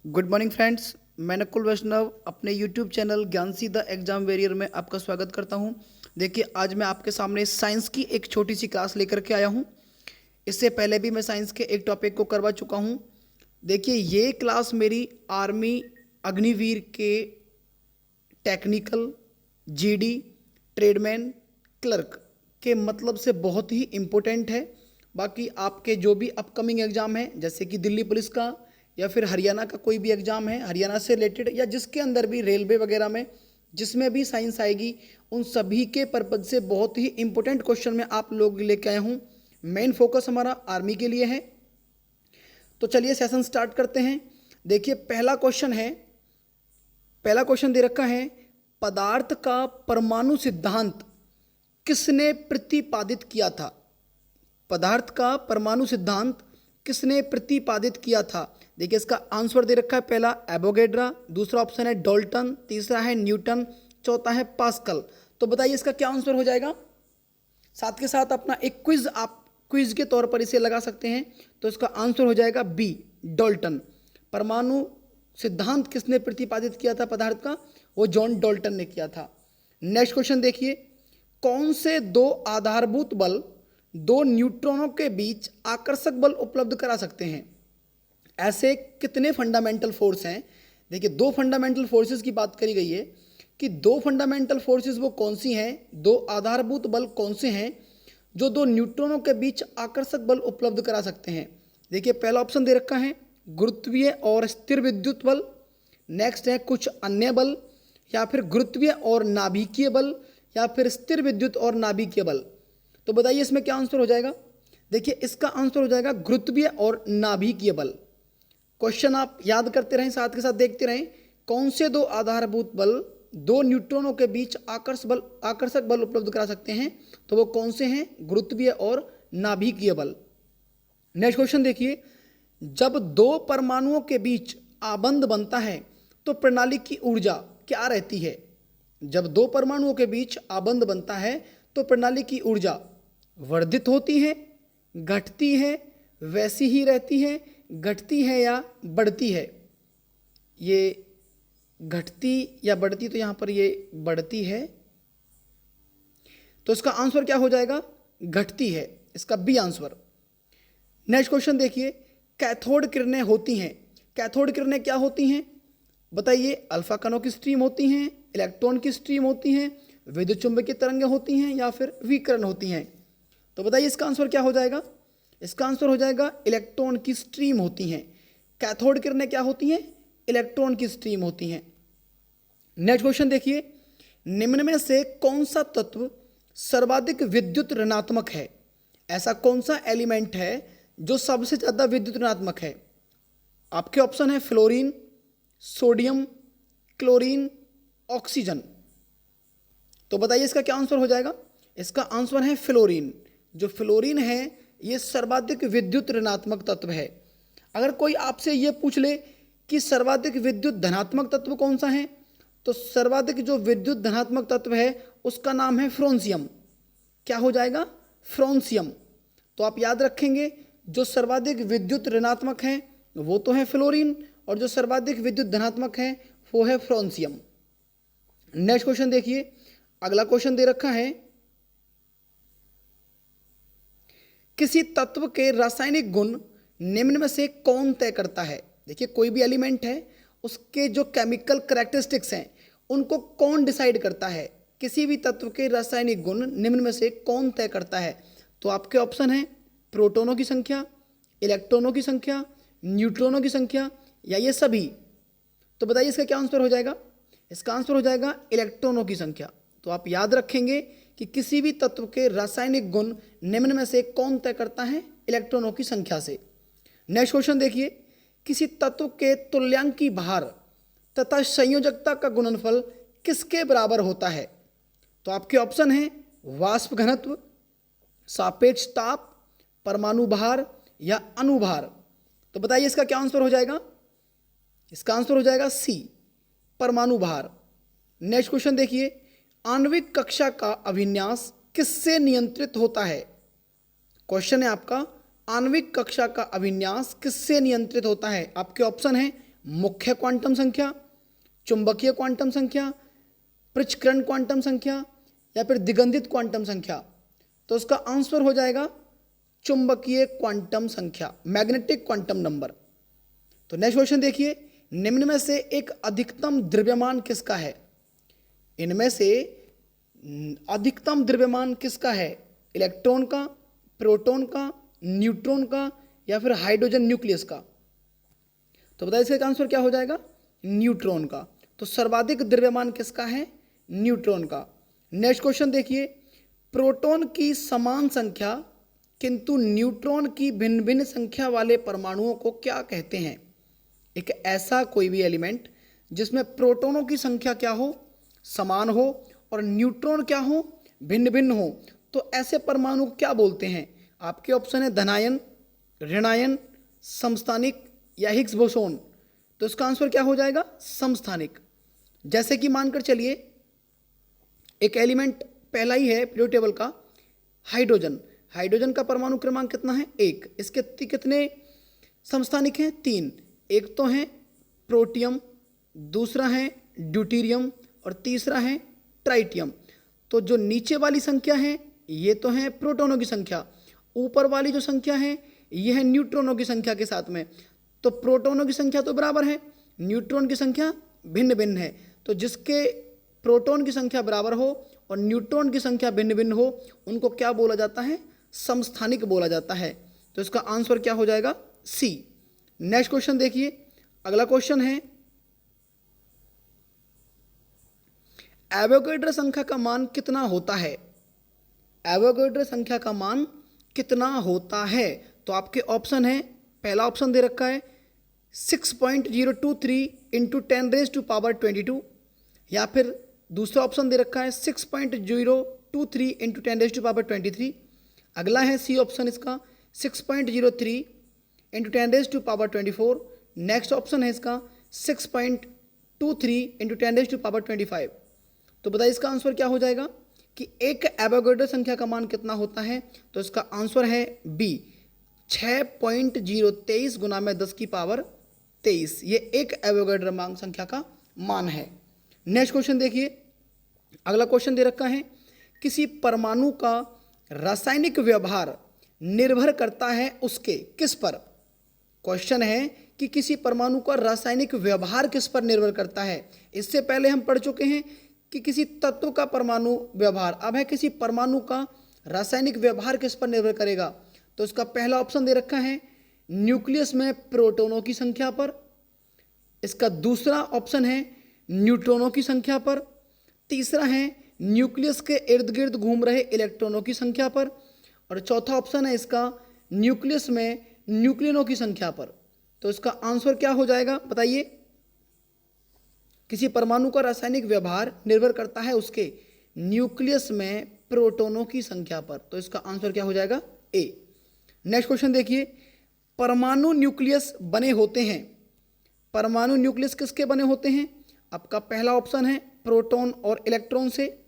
Good morning friends, मैं नकुल वैष्णव अपने YouTube channel ज्ञानसी द एग्जाम वेरियर में आपका स्वागत करता हूं। देखिए, आज मैं आपके सामने साइंस की एक छोटी सी क्लास लेकर के आया हूं। इससे पहले भी मैं साइंस के एक टॉपिक को करवा चुका हूं। देखिए, ये क्लास मेरी आर्मी अग्निवीर के टेक्निकल, जीडी, ट्रेडमैन, क्लर्क के मतलब से बहुत ही इम्पोर्टेंट है। बाकी आपके जो भी अपकमिंग एग्ज़ाम है, जैसे कि दिल्ली पुलिस का या फिर हरियाणा का कोई भी एग्ज़ाम है, हरियाणा से रिलेटेड, या जिसके अंदर भी रेलवे वगैरह में जिसमें भी साइंस आएगी, उन सभी के पर्पज से बहुत ही इम्पोर्टेंट क्वेश्चन मैं आप लोग लेके आया हूँ। मेन फोकस हमारा आर्मी के लिए है। तो चलिए सेशन स्टार्ट करते हैं। देखिए, पहला क्वेश्चन दे रखा है, पदार्थ का परमाणु सिद्धांत किसने प्रतिपादित किया था? पदार्थ का परमाणु सिद्धांत किसने प्रतिपादित किया था? देखिए, इसका आंसर दे रखा है, पहला एवोगेड्रा, दूसरा ऑप्शन है डाल्टन, तीसरा है न्यूटन, चौथा है पास्कल। तो बताइए इसका क्या आंसर हो जाएगा। साथ के साथ अपना एक क्विज आप क्विज के तौर पर इसे लगा सकते हैं। तो इसका आंसर हो जाएगा बी, डाल्टन। परमाणु सिद्धांत किसने प्रतिपादित किया था पदार्थ का? वो जॉन डाल्टन ने किया था। नेक्स्ट क्वेश्चन देखिए, कौन से दो आधारभूत बल दो न्यूट्रॉनों के बीच आकर्षक बल उपलब्ध करा सकते हैं? ऐसे कितने फंडामेंटल फोर्स हैं? देखिए, दो फंडामेंटल फोर्सेस की बात करी गई है कि दो फंडामेंटल फोर्सेस वो कौन सी हैं, दो आधारभूत बल कौन से हैं जो दो न्यूट्रॉनों के बीच आकर्षक बल उपलब्ध करा सकते हैं। देखिए, पहला ऑप्शन दे रखा है गुरुत्वीय और स्थिर विद्युत बल, नेक्स्ट है कुछ अन्य बल, या फिर गुरुत्वीय और नाभिकीय बल, या फिर स्थिर विद्युत और नाभिकीय बल। तो बताइए इसमें क्या आंसर हो जाएगा। देखिए, इसका आंसर हो जाएगा गुरुत्वीय और नाभिकीय बल। क्वेश्चन आप याद करते रहें, साथ के साथ देखते रहें, कौन से दो आधारभूत बल दो न्यूट्रॉनों के बीच आकर्षक बल उपलब्ध करा सकते हैं? तो वो कौन से हैं? गुरुत्वीय और नाभिकीय बल। नेक्स्ट क्वेश्चन देखिए, जब दो परमाणुओं के बीच आबंध बनता है तो प्रणाली की ऊर्जा क्या रहती है? जब दो परमाणुओं के बीच आबंध बनता है तो प्रणाली की ऊर्जा वर्धित होती है, घटती है, वैसी ही रहती है, घटती है या बढ़ती है? ये घटती या बढ़ती, तो यहाँ पर ये बढ़ती है, तो इसका आंसर क्या हो जाएगा? घटती है, इसका बी आंसर। नेक्स्ट क्वेश्चन देखिए, कैथोड किरणें होती हैं। कैथोड किरणें क्या होती हैं? बताइए, अल्फा कणों की स्ट्रीम होती हैं, इलेक्ट्रॉन की स्ट्रीम होती हैं, विद्युत चुंबकीय तरंगें होती हैं, या फिर विकिरण होती हैं? तो बताइए इसका आंसर क्या हो जाएगा। इसका आंसर हो जाएगा इलेक्ट्रॉन की स्ट्रीम होती हैं। कैथोड किरणें क्या होती हैं? इलेक्ट्रॉन की स्ट्रीम होती हैं। नेक्स्ट क्वेश्चन देखिए, निम्न में से कौन सा तत्व सर्वाधिक विद्युत ऋणात्मक है? ऐसा कौन सा एलिमेंट है जो सबसे ज़्यादा विद्युत ऋणात्मक है? आपके ऑप्शन है फ्लोरीन, सोडियम, क्लोरीन, ऑक्सीजन। तो बताइए इसका क्या आंसर हो जाएगा। इसका आंसर है फ्लोरीन। जो फ्लोरीन है ये सर्वाधिक विद्युत ऋणात्मक तत्व है। अगर कोई आपसे ये पूछ ले कि सर्वाधिक विद्युत धनात्मक तत्व कौन सा है, तो सर्वाधिक जो विद्युत धनात्मक तत्व है उसका नाम है फ्रोंसियम। क्या हो जाएगा? फ्रोंसियम। तो आप याद रखेंगे, जो सर्वाधिक विद्युत ऋणात्मक है वो तो है फ्लोरीन, और जो सर्वाधिक विद्युत धनात्मक है वो है फ्रोंसियम। नेक्स्ट क्वेश्चन देखिए, अगला क्वेश्चन दे रखा है, किसी तत्व के रासायनिक गुण निम्न में से कौन तय करता है? देखिए, कोई भी एलिमेंट है उसके जो केमिकल कैरेक्टरिस्टिक्स हैं उनको कौन डिसाइड करता है? किसी भी तत्व के रासायनिक गुण निम्न में से कौन तय करता है? तो आपके ऑप्शन है प्रोटॉनों की संख्या, इलेक्ट्रॉनों की संख्या, न्यूट्रॉनों की संख्या, या ये सभी। तो बताइए इसका क्या आंसर हो जाएगा। इसका आंसर हो जाएगा इलेक्ट्रॉनों की संख्या। तो आप याद रखेंगे कि किसी भी तत्व के रासायनिक गुण निम्न में से कौन तय करता है? इलेक्ट्रॉनों की संख्या से। नेक्स्ट क्वेश्चन देखिए, किसी तत्व के तुल्यांकी भार तथा संयोजकता का गुणनफल किसके बराबर होता है? तो आपके ऑप्शन है वाष्प घनत्व, सापेक्ष ताप, परमाणु भार, या अणुभार। तो बताइए इसका क्या आंसर हो जाएगा। इसका आंसर हो जाएगा सी, परमाणु भार। नेक्स्ट क्वेश्चन देखिए, आणविक कक्षा का अभिन्यास किससे नियंत्रित होता है? क्वेश्चन है आपका, आणविक कक्षा का अभिन्यास किससे नियंत्रित होता है? आपके ऑप्शन है मुख्य क्वांटम संख्या, चुंबकीय क्वांटम संख्या, पृच्छकरण क्वांटम संख्या या फिर दिगंधित क्वांटम संख्या? तो इसका आंसर हो जाएगा चुंबकीय क्वांटम संख्या, मैग्नेटिक क्वांटम नंबर। तो नेक्स्ट क्वेश्चन देखिए, निम्न में से एक अधिकतम द्रव्यमान किसका है? इनमें से अधिकतम द्रव्यमान किसका है? इलेक्ट्रॉन का, प्रोटॉन का, न्यूट्रॉन का या फिर हाइड्रोजन न्यूक्लियस का? तो बताइए इसका आंसर क्या हो जाएगा? न्यूट्रॉन का। तो सर्वाधिक द्रव्यमान किसका है? न्यूट्रॉन का। नेक्स्ट क्वेश्चन देखिए, प्रोटॉन की समान संख्या किंतु न्यूट्रॉन की भिन्न भिन्न संख्या वाले परमाणुओं को क्या कहते हैं? एक ऐसा कोई भी एलिमेंट जिसमें प्रोटॉनों की संख्या क्या हो? समान हो और न्यूट्रॉन क्या हो? भिन्न भिन्न हो। तो ऐसे परमाणु को क्या बोलते हैं? आपके ऑप्शन है धनायन, ऋणायन, समस्थानिक या हिग्स बोसोन। तो इसका आंसर क्या हो जाएगा? समस्थानिक। जैसे कि मानकर चलिए एक एलिमेंट पहला ही है पीरियोडिक टेबल का, हाइड्रोजन। हाइड्रोजन का परमाणु क्रमांक कितना है? 1। इसके कितने समस्थानिक हैं? 3। एक तो है प्रोटियम, दूसरा है ड्यूटीरियम और तीसरा है ट्राइटियम। तो जो नीचे वाली संख्या है ये तो है प्रोटॉनों की संख्या, ऊपर वाली जो संख्या है ये है न्यूट्रॉनों की संख्या के साथ में। तो प्रोटॉनों की संख्या तो बराबर है, न्यूट्रॉन की संख्या भिन्न भिन्न है। तो जिसके प्रोटॉन की संख्या बराबर हो और न्यूट्रॉन की संख्या भिन्न भिन्न हो उनको क्या बोला जाता है? समस्थानिक बोला जाता है। तो इसका आंसर क्या हो जाएगा? सी। नेक्स्ट क्वेश्चन देखिए, अगला क्वेश्चन है एवोगैड्रो संख्या का मान कितना होता है? एवोगैड्रो संख्या का मान कितना होता है? तो आपके ऑप्शन है, पहला ऑप्शन दे रखा है 6.023 इंटू 10⁻²2 या फिर दूसरा ऑप्शन दे रखा है 6.023 इंटू 10⁻23। अगला है सी ऑप्शन इसका 6.03 इंटू 10⁻24। नेक्स्ट ऑप्शन है इसका 6.23 इंटू 10⁻25। तो बताइए इसका आंसर क्या हो जाएगा कि एक एवोगैड्रो संख्या का मान कितना होता है? तो इसका आंसर है बी, 6.023 गुना में 10⁻23। ये एक एवोगैड्रो मान संख्या का मान है। नेक्स्ट क्वेश्चन देखिए, अगला क्वेश्चन दे रखा है किसी परमाणु का रासायनिक व्यवहार निर्भर करता है उसके किस पर? क्वेश्चन है कि किसी परमाणु का रासायनिक व्यवहार किस पर निर्भर करता है। इससे पहले हम पढ़ चुके हैं कि किसी तत्व का परमाणु व्यवहार, अब है किसी परमाणु का रासायनिक व्यवहार किस पर निर्भर करेगा। तो इसका पहला ऑप्शन दे रखा है न्यूक्लियस में प्रोटॉनों की संख्या पर, इसका दूसरा ऑप्शन है न्यूट्रॉनों की संख्या पर, तीसरा है न्यूक्लियस के इर्द गिर्द घूम रहे इलेक्ट्रॉनों की संख्या पर और चौथा ऑप्शन है इसका न्यूक्लियस में न्यूक्लियनों की संख्या पर। तो इसका आंसर क्या हो जाएगा बताइए? किसी परमाणु का रासायनिक व्यवहार निर्भर करता है उसके न्यूक्लियस में प्रोटॉनों की संख्या पर। तो इसका आंसर क्या हो जाएगा? ए। नेक्स्ट क्वेश्चन देखिए, परमाणु न्यूक्लियस बने होते हैं। परमाणु न्यूक्लियस किसके बने होते हैं? आपका पहला ऑप्शन है प्रोटॉन और इलेक्ट्रॉन से,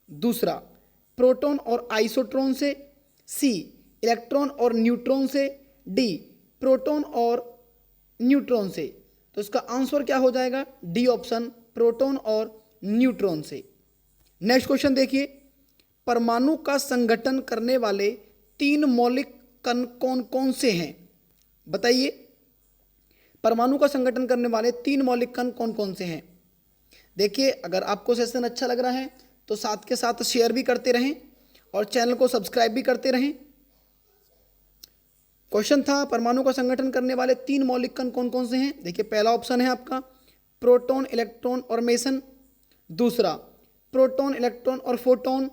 दूसरा प्रोटॉन और आइसोट्रॉन से, सी इलेक्ट्रॉन और न्यूट्रॉन से, डी प्रोटॉन और न्यूट्रॉन से। तो इसका आंसर क्या हो जाएगा? डी ऑप्शन, प्रोटॉन और न्यूट्रॉन से। नेक्स्ट क्वेश्चन देखिए, परमाणु का संगठन करने वाले 3 मौलिक कण कौन कौन से हैं? बताइए, परमाणु का संगठन करने वाले 3 मौलिक कण कौन कौन से हैं? देखिए, अगर आपको सेशन अच्छा लग रहा है तो साथ के साथ शेयर भी करते रहें और चैनल को सब्सक्राइब भी करते रहें। क्वेश्चन था परमाणु का संगठन करने वाले 3 मौलिक कण कौन कौन से हैं? देखिए, पहला ऑप्शन है आपका प्रोटॉन, इलेक्ट्रॉन और मेसन, दूसरा प्रोटॉन, इलेक्ट्रॉन और फोटॉन,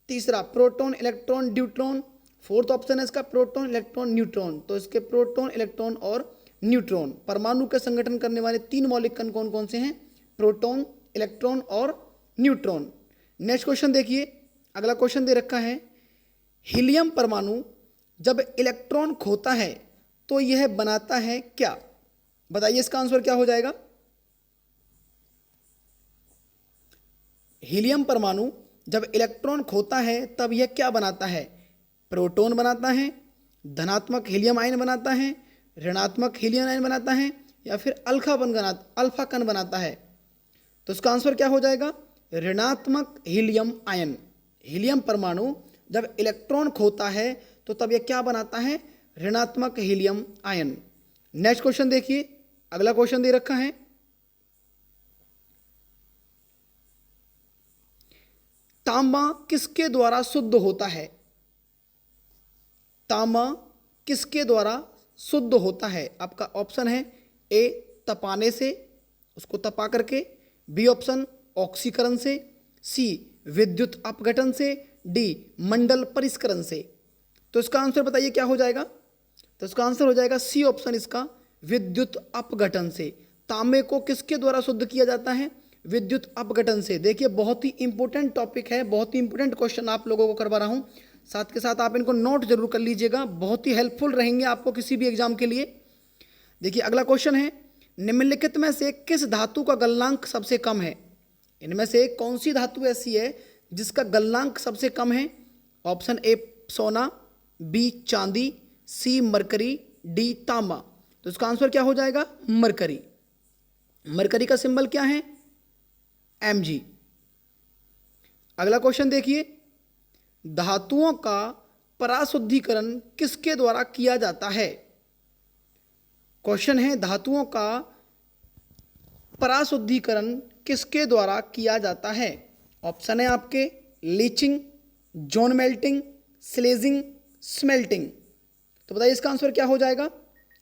तीसरा proton, electron, deuteron, fourth option है इसका प्रोटॉन, इलेक्ट्रॉन, न्यूट्रॉन। तो इसके प्रोटॉन, इलेक्ट्रॉन और न्यूट्रॉन, परमाणु का संगठन करने वाले 3 मौलिक कण कौन कौन से हैं? प्रोटॉन, इलेक्ट्रॉन और न्यूट्रॉन। नेक्स्ट क्वेश्चन देखिए, अगला क्वेश्चन दे रखा है हीलियम परमाणु जब इलेक्ट्रॉन खोता है तो यह बनाता है क्या? बताइए इसका आंसर क्या हो जाएगा? हीलियम परमाणु जब इलेक्ट्रॉन खोता है तब यह क्या बनाता है? प्रोटॉन बनाता है, धनात्मक हीलियम आयन बनाता है, ऋणात्मक हीलियम आयन बनाता है या फिर अल्फा कण बनाता है? तो इसका आंसर क्या हो जाएगा? ऋणात्मक हीलियम आयन। हीलियम परमाणु जब इलेक्ट्रॉन खोता है तो तब यह क्या बनाता है? ऋणात्मक हीलियम आयन। नेक्स्ट क्वेश्चन देखिए, अगला क्वेश्चन दे रखा है, तांबा किसके द्वारा शुद्ध होता है? तांबा किसके द्वारा शुद्ध होता है? आपका ऑप्शन है ए तपाने से, उसको तपा करके, बी ऑप्शन ऑक्सीकरण से, सी विद्युत अपघटन से, डी मंडल परिष्करण से। तो इसका आंसर बताइए क्या हो जाएगा? तो इसका आंसर हो जाएगा सी ऑप्शन, इसका विद्युत अपघटन से। तांबे को किसके द्वारा शुद्ध किया जाता है? विद्युत अपघटन से। देखिए बहुत ही इंपॉर्टेंट टॉपिक है, बहुत ही इंपॉर्टेंट क्वेश्चन आप लोगों को करवा रहा हूं, साथ के साथ आप इनको नोट जरूर कर लीजिएगा, बहुत ही हेल्पफुल रहेंगे आपको किसी भी एग्जाम के लिए। देखिए अगला क्वेश्चन है, निम्नलिखित में से किस धातु का गलनांक सबसे कम है? इनमें से कौन सी धातु ऐसी है जिसका गलनांक सबसे कम है? ऑप्शन ए सोना, बी चांदी, सी मरकरी, डी तांबा। तो इसका आंसर क्या हो जाएगा? मरकरी। मरकरी का सिंबल क्या है? Mg। अगला क्वेश्चन देखिए, धातुओं का पराशुद्धिकरण किसके द्वारा किया जाता है? क्वेश्चन है धातुओं का पराशुद्धिकरण किसके द्वारा किया जाता है? ऑप्शन है आपके leaching, zone melting, sledging, smelting. तो बताइए इसका आंसर क्या हो जाएगा?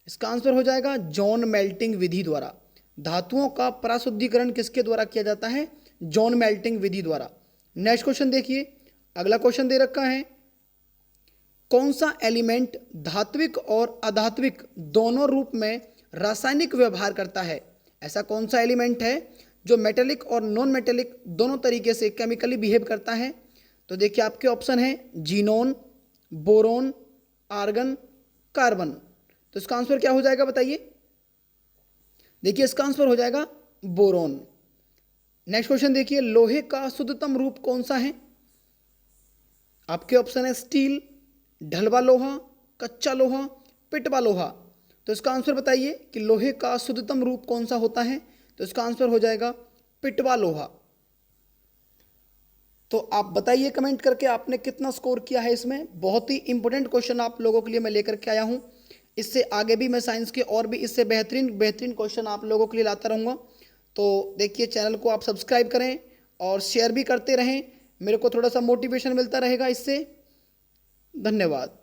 इसका आंसर हो जाएगा जोन मेल्टिंग विधि द्वारा। धातुओं का पराशुद्धिकरण किसके द्वारा किया जाता है? जोन मेल्टिंग विधि द्वारा। नेक्स्ट क्वेश्चन देखिए, अगला क्वेश्चन दे रखा है, कौन सा एलिमेंट धात्विक और अधात्विक दोनों रूप में रासायनिक व्यवहार करता है? ऐसा कौन सा एलिमेंट है जो मेटेलिक और नॉन मेटेलिक दोनों तरीके से केमिकली बिहेव करता है? तो देखिए आपके ऑप्शन है जीनोन, बोरोन, आर्गन, कार्बन। तो इसका आंसर क्या हो जाएगा बताइए? देखिए इसका आंसर हो जाएगा बोरोन। नेक्स्ट क्वेश्चन देखिए, लोहे का शुद्धतम रूप कौन सा है? आपके ऑप्शन है स्टील, ढलवा लोहा, कच्चा लोहा, पिटवा लोहा। तो इसका आंसर बताइए कि लोहे का शुद्धतम रूप कौन सा होता है? तो इसका आंसर हो जाएगा पिटवा लोहा। तो आप बताइए कमेंट करके आपने कितना स्कोर किया है इसमें। बहुत ही इंपॉर्टेंट क्वेश्चन आप लोगों के लिए मैं लेकर के आया हूं। इससे आगे भी मैं साइंस के और भी इससे बेहतरीन क्वेश्चन आप लोगों के लिए लाता रहूँगा। तो देखिए चैनल को आप सब्सक्राइब करें और शेयर भी करते रहें, मेरे को थोड़ा सा मोटिवेशन मिलता रहेगा इससे। धन्यवाद।